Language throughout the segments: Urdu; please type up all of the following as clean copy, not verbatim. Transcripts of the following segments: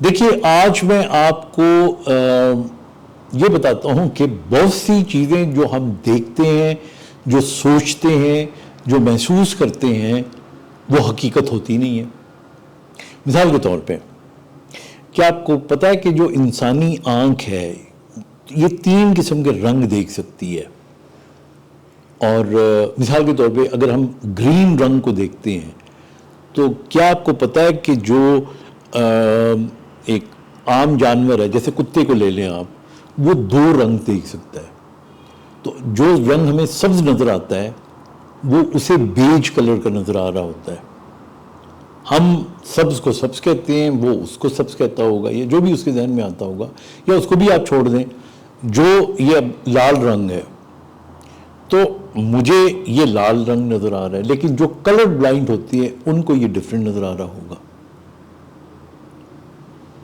دیکھیے آج میں آپ کو یہ بتاتا ہوں کہ بہت سی چیزیں جو ہم دیکھتے ہیں، جو سوچتے ہیں، جو محسوس کرتے ہیں، وہ حقیقت ہوتی نہیں ہے۔ مثال کے طور پہ کیا آپ کو پتہ ہے کہ جو انسانی آنکھ ہے یہ 3 قسم کے رنگ دیکھ سکتی ہے، اور مثال کے طور پہ اگر ہم گرین رنگ کو دیکھتے ہیں تو کیا آپ کو پتہ ہے کہ جو ایک عام جانور ہے، جیسے کتے کو لے لیں آپ، وہ 2 رنگ دیکھ سکتا ہے۔ تو جو رنگ ہمیں سبز نظر آتا ہے وہ اسے بیج کلر کا نظر آ رہا ہوتا ہے۔ ہم سبز کو سبز کہتے ہیں، وہ اس کو سبز کہتا ہوگا، یا جو بھی اس کے ذہن میں آتا ہوگا، یا اس کو بھی آپ چھوڑ دیں۔ جو یہ لال رنگ ہے تو مجھے یہ لال رنگ نظر آ رہا ہے، لیکن جو کلر بلائنڈ ہوتی ہے ان کو یہ ڈیفرنٹ نظر آ رہا ہوگا،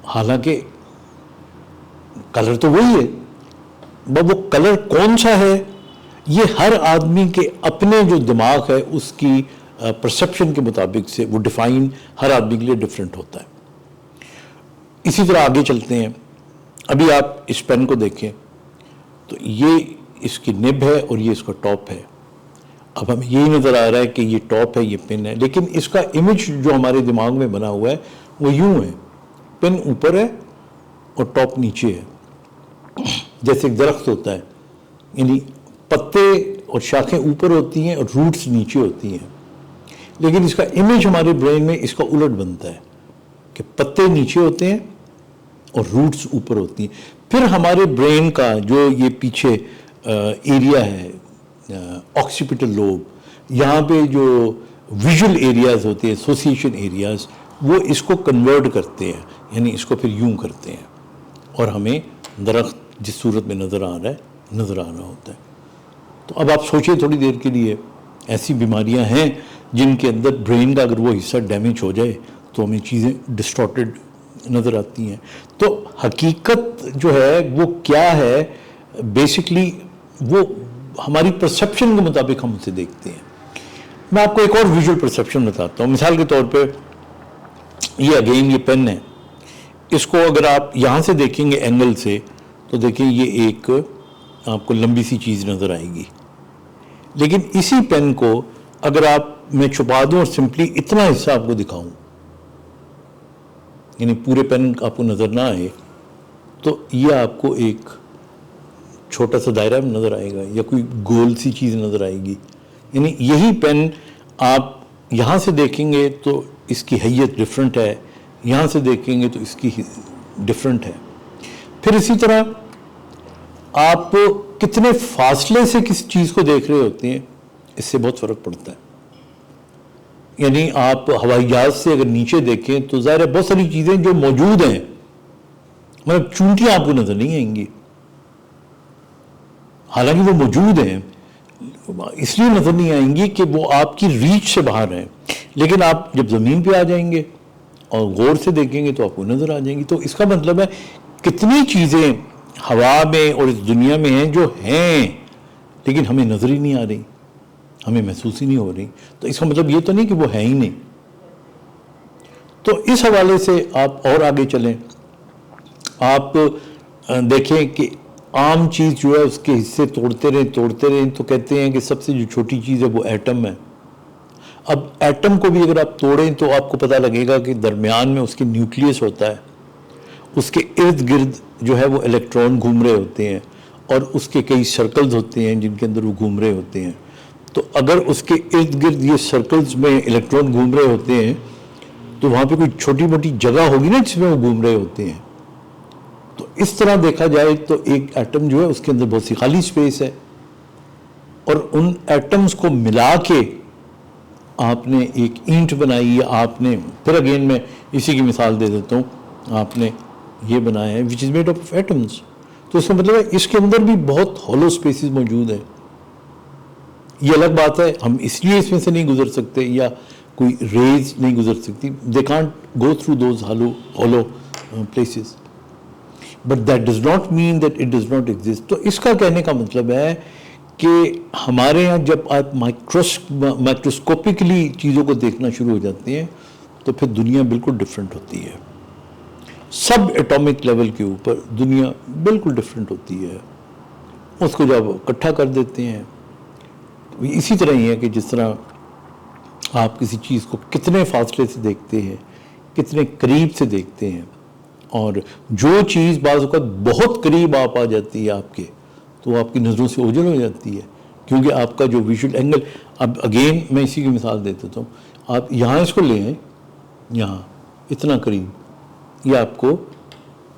حالانکہ کلر تو وہی ہے۔ وہ کلر کون سا ہے یہ ہر آدمی کے اپنے جو دماغ ہے اس کی پرسپشن کے مطابق سے وہ ڈیفائن ہر آدمی کے لیے ڈیفرنٹ ہوتا ہے۔ اسی طرح آگے چلتے ہیں۔ ابھی آپ اس پین کو دیکھیں تو یہ اس کی نب ہے اور یہ اس کا ٹاپ ہے۔ اب ہمیں یہی نظر آ رہا ہے کہ یہ ٹاپ ہے، یہ پن ہے، لیکن اس کا امیج جو ہمارے دماغ میں بنا ہوا ہے وہ یوں ہے، پن اوپر ہے اور ٹاپ نیچے ہے۔ جیسے ایک درخت ہوتا ہے، یعنی پتے اور شاخیں اوپر ہوتی ہیں اور روٹس نیچے ہوتی ہیں، لیکن اس کا امیج ہمارے برین میں اس کا الٹ بنتا ہے کہ پتے نیچے ہوتے ہیں اور روٹس اوپر ہوتی ہیں۔ پھر ہمارے برین کا جو یہ پیچھے ایریا ہے آکسیپیٹل لوب، یہاں پہ جو ویژول ایریاز ہوتے ہیں، ایسوسیشن ایریاز، وہ اس کو کنورٹ کرتے ہیں، یعنی اس کو پھر یوں کرتے ہیں اور ہمیں درخت جس صورت میں نظر آ رہا ہوتا ہے۔ تو اب آپ سوچیں تھوڑی دیر کے لیے، ایسی بیماریاں ہیں جن کے اندر برین کا اگر وہ حصہ ڈیمیج ہو جائے تو ہمیں چیزیں ڈسٹارٹڈ نظر آتی ہیں۔ تو حقیقت جو ہے وہ کیا ہے، بیسکلی وہ ہماری پرسپشن کے مطابق ہم اسے دیکھتے ہیں۔ میں آپ کو ایک اور ویژول پرسپشن بتاتا ہوں۔ مثال کے طور پہ یہ اگین یہ پین ہے، اس کو اگر آپ یہاں سے دیکھیں گے اینگل سے تو دیکھیں یہ ایک آپ کو لمبی سی چیز نظر آئے گی، لیکن اسی پین کو اگر آپ میں چھپا دوں اور سمپلی اتنا حصہ آپ کو دکھاؤں، یعنی پورے پین آپ کو نظر نہ آئے، تو یہ آپ کو ایک چھوٹا سا دائرہ نظر آئے گا یا کوئی گول سی چیز نظر آئے گی۔ یعنی یہی پین آپ یہاں سے دیکھیں گے تو اس کی حیت ڈیفرنٹ ہے، یہاں سے دیکھیں گے تو اس کی ڈیفرنٹ ہے۔ پھر اسی طرح آپ کتنے فاصلے سے کس چیز کو دیکھ رہے ہوتے ہیں، اس سے بہت فرق پڑتا ہے۔ یعنی آپ ہوائی جہاز سے اگر نیچے دیکھیں تو ظاہر ہے بہت ساری چیزیں جو موجود ہیں، مطلب چونٹیاں آپ کو نظر نہیں آئیں گی، حالانکہ وہ موجود ہیں، اس لیے نظر نہیں آئیں گی کہ وہ آپ کی ریچ سے باہر ہیں، لیکن آپ جب زمین پہ آ جائیں گے اور غور سے دیکھیں گے تو آپ کو نظر آ جائیں گی۔ تو اس کا مطلب ہے کتنی چیزیں ہوا میں اور اس دنیا میں ہیں جو ہیں لیکن ہمیں نظر ہی نہیں آ رہی، ہمیں محسوس ہی نہیں ہو رہی۔ تو اس کا مطلب یہ تو نہیں کہ وہ ہے ہی نہیں۔ تو اس حوالے سے آپ اور آگے چلیں، آپ دیکھیں کہ عام چیز جو ہے اس کے حصے توڑتے رہیں تو کہتے ہیں کہ سب سے جو چھوٹی چیز ہے وہ ایٹم ہے۔ اب ایٹم کو بھی اگر آپ توڑیں تو آپ کو پتہ لگے گا کہ درمیان میں اس کے نیوکلیس ہوتا ہے، اس کے ارد گرد جو ہے وہ الیکٹران گھوم رہے ہوتے ہیں اور اس کے کئی سرکلز ہوتے ہیں جن کے اندر وہ گھوم رہے ہوتے ہیں۔ تو اگر اس کے ارد گرد یہ سرکلز میں الیکٹران گھوم رہے ہوتے ہیں تو وہاں پہ کوئی چھوٹی موٹی جگہ ہوگی نا جس میں وہ گھوم رہے ہوتے ہیں۔ تو اس طرح دیکھا جائے تو ایک ایٹم جو ہے اس کے اندر بہت سی خالی سپیس ہے، اور ان ایٹمز کو ملا کے آپ نے ایک اینٹ بنائی ہے، آپ نے پھر اگین میں اسی کی مثال دے دیتا ہوں، آپ نے یہ بنایا ہے which is made up of atoms۔ تو اس کا مطلب ہے اس کے اندر بھی بہت ہولو سپیسز موجود ہیں۔ یہ الگ بات ہے ہم اس لیے اس میں سے نہیں گزر سکتے یا کوئی ریز نہیں گزر سکتی، they can't go through those hollow places but that does not mean that it does not exist۔ تو اس کا کہنے کا مطلب ہے کہ ہمارے یہاں جب آپ مائکروسکوپکلی چیزوں کو دیکھنا شروع ہو جاتے ہیں تو پھر دنیا بالکل ڈیفرنٹ ہوتی ہے۔ سب ایٹامک لیول کے اوپر دنیا بالکل ڈفرینٹ ہوتی ہے. اس کو جب اکٹھا کر دیتے ہیں تو اسی طرح ہی ہے کہ جس طرح آپ کسی چیز کو کتنے فاصلے سے دیکھتے ہیں، کتنے قریب سے دیکھتے ہیں، اور جو چیز بعض اوقات بہت قریب آپ آ جاتی ہے آپ کے، تو وہ آپ کی نظروں سے اوجھل ہو جاتی ہے، کیونکہ آپ کا جو ویژول اینگل. اب اگین میں اسی کی مثال دیتا ہوں، آپ یہاں اس کو لے آئیں، یہاں اتنا قریب، یہ آپ کو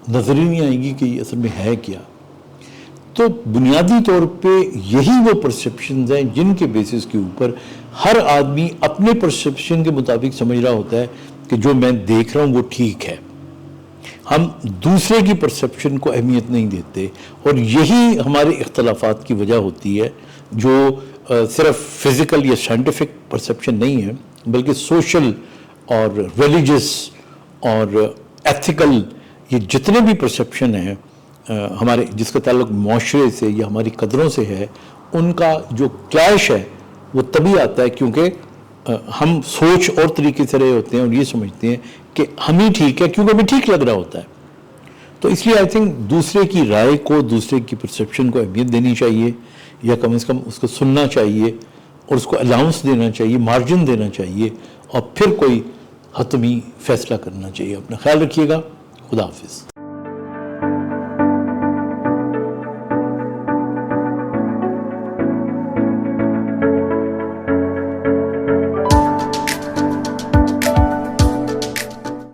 نظر ہی نہیں آئے گی کہ یہ اصل میں ہے کیا. تو بنیادی طور پہ یہی وہ پرسیپشنز ہیں جن کے بیسس کے اوپر ہر آدمی اپنے پرسیپشن کے مطابق سمجھ رہا ہوتا ہے کہ جو میں دیکھ رہا ہوں وہ ٹھیک ہے. ہم دوسرے کی پرسیپشن کو اہمیت نہیں دیتے، اور یہی ہمارے اختلافات کی وجہ ہوتی ہے، جو صرف فزیکل یا سائنٹیفک پرسیپشن نہیں ہے، بلکہ سوشل اور ریلیجس اور ایتھیکل، یہ جتنے بھی پرسیپشن ہیں ہمارے، جس کا تعلق معاشرے سے یا ہماری قدروں سے ہے، ان کا جو کلیش ہے وہ تبھی آتا ہے کیونکہ ہم سوچ اور طریقے سے رہے ہوتے ہیں اور یہ سمجھتے ہیں کہ ہم ہی ٹھیک ہے کیونکہ ہمیں ٹھیک لگ رہا ہوتا ہے. تو اس لیے آئی تھنک دوسرے کی رائے کو، دوسرے کی پرسیپشن کو اہمیت دینی چاہیے، یا کم از کم اس کو سننا چاہیے اور اس کو الاؤنس دینا چاہیے، مارجن دینا چاہیے، اور پھر کوئی حتمی فیصلہ کرنا چاہیے. اپنا خیال رکھیے گا. خدا حافظ.